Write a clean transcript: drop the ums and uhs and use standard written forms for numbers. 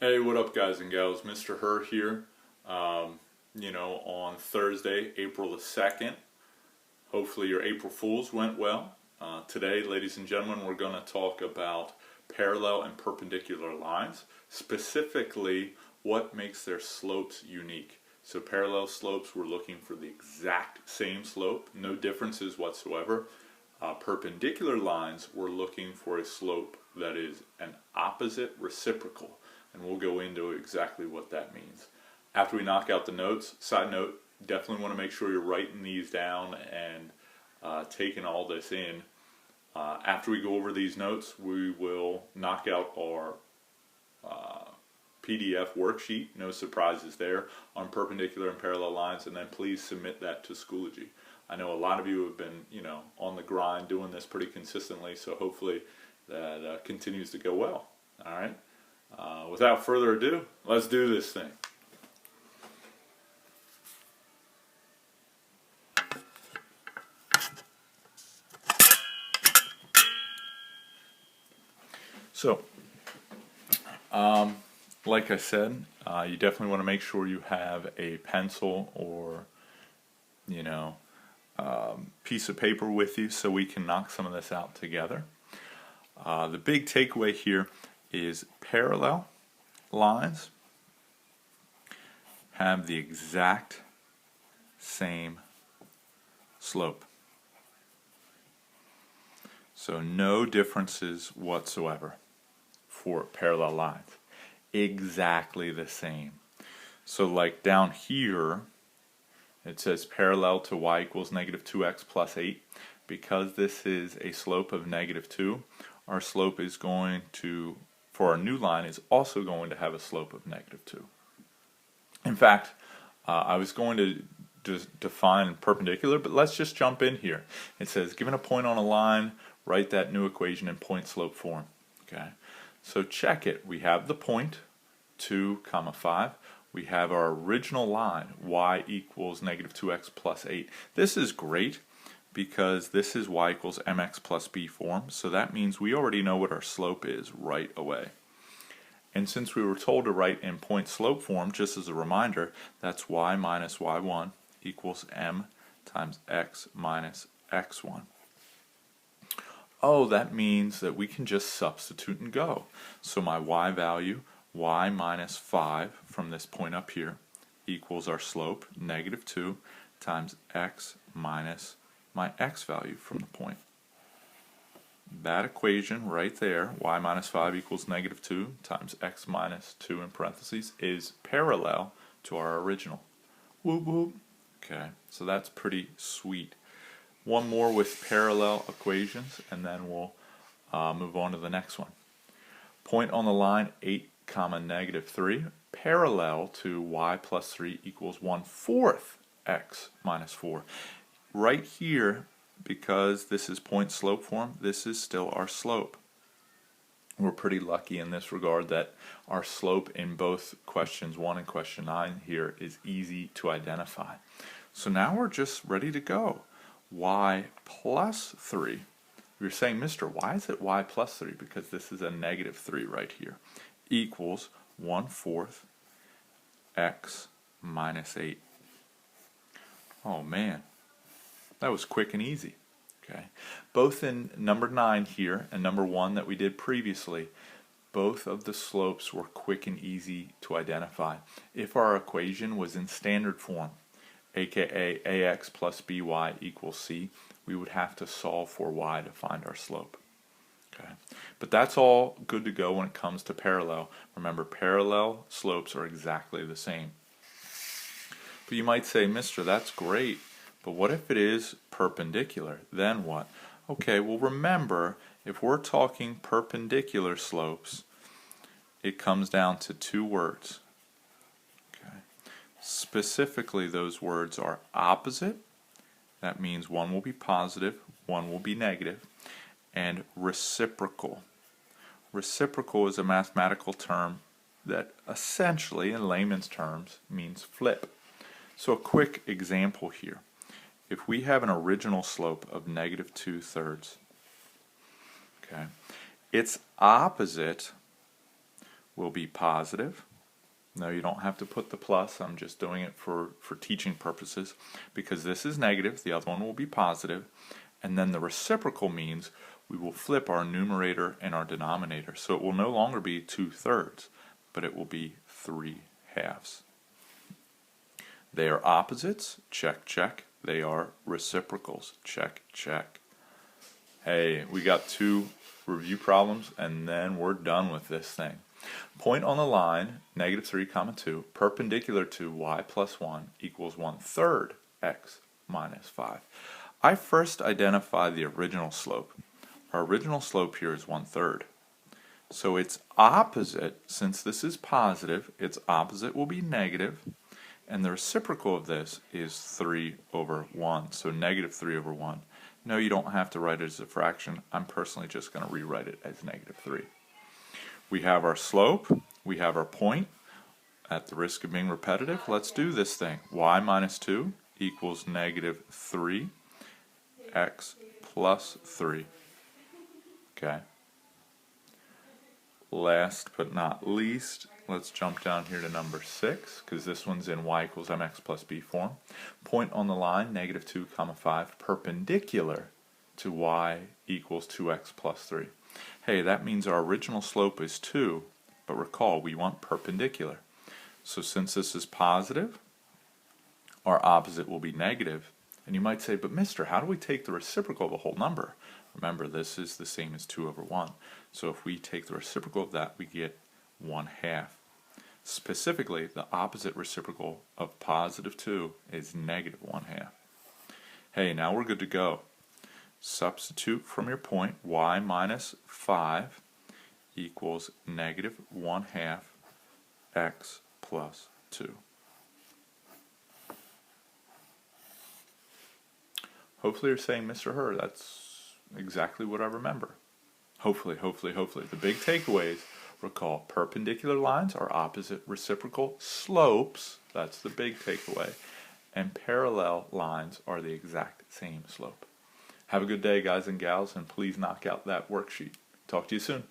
Hey, what up, guys and gals? Mr. Herr here. On Thursday, April the 2nd. Hopefully your April Fools went well. Today, ladies and gentlemen, we're going to talk about parallel and perpendicular lines, specifically what makes their slopes unique. So parallel slopes, we're looking for the exact same slope, no differences whatsoever. Perpendicular lines, we're looking for a slope that is an opposite reciprocal, and we'll go into exactly what that means. After we knock out the notes, side note, definitely want to make sure you're writing these down and taking all this in. After we go over these notes, we will knock out our PDF worksheet, no surprises there, on perpendicular and parallel lines, and then please submit that to Schoology. I know a lot of you have been, on the grind doing this pretty consistently, so hopefully that continues to go well. All right. Without further ado, let's do this thing. So, like I said, you definitely want to make sure you have a pencil or, piece of paper with you so we can knock some of this out together. The big takeaway here is parallel lines have the exact same slope. So no differences whatsoever for parallel lines. Exactly the same. So like down here, it says parallel to y equals negative 2x plus 8. Because this is a slope of negative 2, our slope is going to, for our new line, is also going to have a slope of negative 2. In fact, I was going to define perpendicular, but let's just jump in here. It says, given a point on a line, write that new equation in point-slope form. Okay, so check it. We have the point, 2, 5. We have our original line, y equals negative 2x plus 8. This is great because this is y equals mx plus b form, so that means we already know what our slope is right away. And since we were told to write in point-slope form, just as a reminder, that's y minus y1 equals m times x minus x1. Oh, that means that we can just substitute and go. So my y value, y minus 5 from this point up here, equals our slope, negative 2, times x minus my x value from the point. That equation right there, y minus 5 equals negative 2 times x minus 2 in parentheses, is parallel to our original. Whoop whoop. Okay, so that's pretty sweet. One more with parallel equations, and then we'll move on to the next one. Point on the line 8, negative 3, parallel to y plus 3 equals 1/4 x minus 4. Right here, because this is point-slope form, this is still our slope. We're pretty lucky in this regard that our slope in both questions 1 and question 9 here is easy to identify. So now we're just ready to go. Y plus 3. You're saying, Mr., why is it y plus 3? Because this is a negative 3 right here. Equals 1/4 x minus 8. Oh man, that was quick and easy. Okay, both in number 9 here and number 1 that we did previously, both of the slopes were quick and easy to identify. If our equation was in standard form, aka ax plus by equals c, we would have to solve for y to find our slope. Okay, but that's all good to go when it comes to parallel. Remember, parallel slopes are exactly the same. But you might say, Mister, that's great, but what if it is perpendicular? Then what? Okay, well remember, if we're talking perpendicular slopes, it comes down to two words. Okay. Specifically, those words are opposite. That means one will be positive, one will be negative, and reciprocal. Reciprocal is a mathematical term that essentially, in layman's terms, means flip. So a quick example here. If we have an original slope of negative 2/3, okay, its opposite will be positive. No, you don't have to put the plus. I'm just doing it for teaching purposes. Because this is negative, the other one will be positive. And then the reciprocal means we will flip our numerator and our denominator. So it will no longer be 2/3, but it will be 3/2. They are opposites, check, check. They are reciprocals, check, check. Hey, we got 2 review problems, and then we're done with this thing. Point on the line, -3, 2, perpendicular to y plus 1 equals 1/3 x minus 5. I first identify the original slope. Our original slope here is 1/3. So its opposite, since this is positive, its opposite will be negative, and the reciprocal of this is 3/1. So -3/1. No, you don't have to write it as a fraction. I'm personally just going to rewrite it as -3. We have our slope, we have our point. At the risk of being repetitive, let's do this thing. Y minus 2 equals -3 x plus 3. Okay. Last but not least, let's jump down here to number 6, because this one's in y equals mx plus b form. Point on the line, -2, 5, perpendicular to y equals 2x plus 3. Hey, that means our original slope is 2, but recall, we want perpendicular. So since this is positive, our opposite will be negative. And you might say, but mister, how do we take the reciprocal of a whole number? Remember, this is the same as 2/1. So if we take the reciprocal of that, we get 1/2. Specifically, the opposite reciprocal of +2 is -1/2. Hey, now we're good to go. Substitute from your point, y minus 5 equals -1/2 x plus 2. Hopefully you're saying, Mr. Herr, that's exactly what I remember. Hopefully. The big takeaways, recall, perpendicular lines are opposite reciprocal slopes. That's the big takeaway. And parallel lines are the exact same slope. Have a good day, guys and gals, and please knock out that worksheet. Talk to you soon.